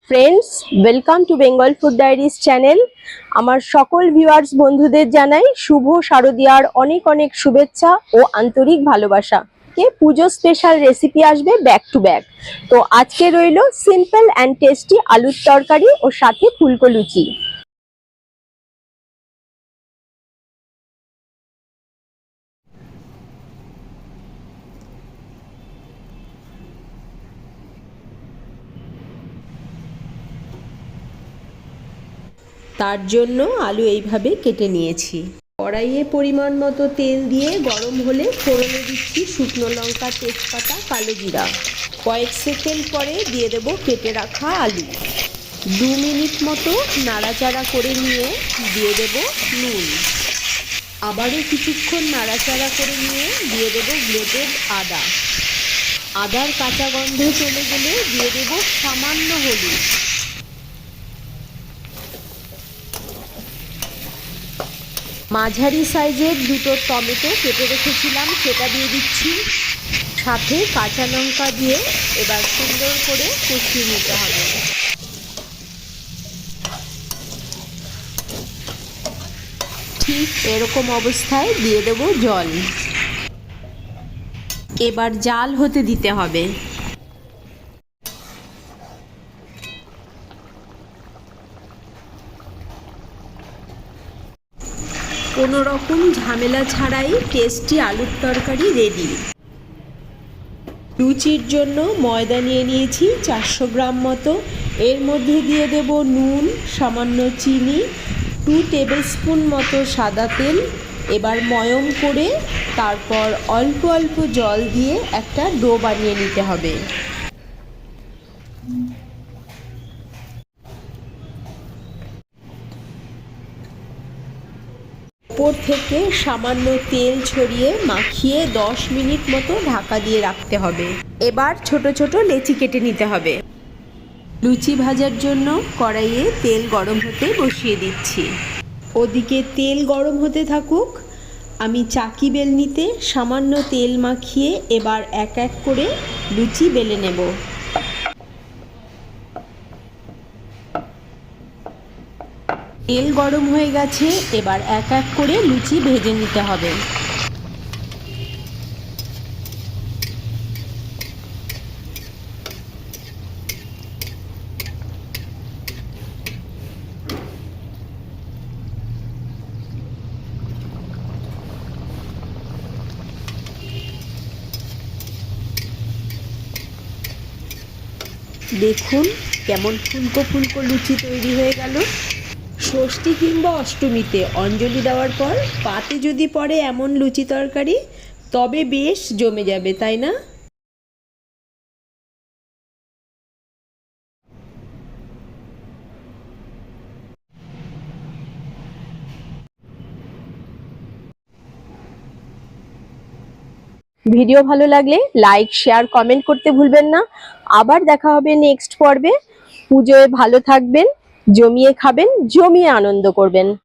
Friends, welcome to Bengal food diaries channel. আমার সকল viewers বন্ধুদের জানাই শুভ শারদিয়ার অনেক অনেক শুভেচ্ছা ও আন্তরিক ভালোবাসা। পুজো স্পেশাল রেসিপি আসবে ব্যাক টু ব্যাক। তো আজকে রইল সিম্পল অ্যান্ড টেস্টি আলুর তরকারি ও সাথে ফুলকো লুচি। তার জন্য আলু এইভাবে কেটে নিয়েছি। কড়াইয়ে পরিমাণ মতো তেল দিয়ে গরম হলে ফোড়নে দিচ্ছি শুকনো লঙ্কা, তেজপাতা, কালো জিরা। কয়েক সেকেন্ড পরে দিয়ে দেব কেটে রাখা আলু। 2 মিনিট মতো নাড়াচাড়া করে নিয়ে দিয়ে দেব নুন। আবারও কিছুক্ষণ নাড়াচাড়া করে নিয়ে দিয়ে দেব গ্রেটেড আদা। আদার কাঁচা গন্ধ চলে গেলে দিয়ে দেব সামান্য হলুদ। মাঝারি সাইজের 2টো টমেটো কেটে রেখেছিলাম, সেটা দিয়ে দিচ্ছি। সাথে কাঁচা লঙ্কা দিয়ে এবার সুন্দর করে কষিয়ে নিতে হবে। ঠিক এরকম অবস্থায় দিয়ে দেব জল। এবার জাল হতে দিতে হবে। কোনো রকম ঝামেলা ছাড়াই টেস্টি আলুর তরকারি রেডি। লুচির জন্য ময়দা নিয়ে নিয়েছি 400 গ্রাম মতো। এর মধ্যে দিয়ে দেব নুন, সামান্য চিনি, 2 টেবিল স্পুন মতো সাদা তেল। এবার ময়ম করে তারপর অল্প অল্প জল দিয়ে একটা ডো বানিয়ে নিতে হবে। উপর থেকে সামান্য তেল ছড়িয়ে মাখিয়ে 10 মিনিট মতো ঢাকা দিয়ে রাখতে হবে। এবার ছোট ছোট লেচি কেটে নিতে হবে। লুচি ভাজার জন্য কড়াইয়ে তেল গরম হতে বসিয়ে দিচ্ছি। ওদিকে তেল গরম হতে থাকুক, আমি চাকি বেলনিতে সামান্য তেল মাখিয়ে এবার এক এক করে লুচি বেলে নেব। তেল গরম হয়ে গেছে, এবার এক এক করে লুচি ভেজে নিতে হবে। দেখুন কেমন ফুলকো ফুলকো লুচি তৈরি হয়ে গেল। ষষ্ঠী কিংবা অষ্টমীতে অঞ্জলি দেওয়ার পর পাতে যদি পড়ে এমন লুচি তরকারি, তবে বেশ জমে যাবে, তাই না? ভিডিও ভালো লাগলে লাইক, শেয়ার, কমেন্ট করতে ভুলবেন না। আবার দেখা হবে নেক্সট পর্বে। পুজোয় ভালো থাকবেন, জমিয়ে খাবেন, জমিয়ে আনন্দ করবেন।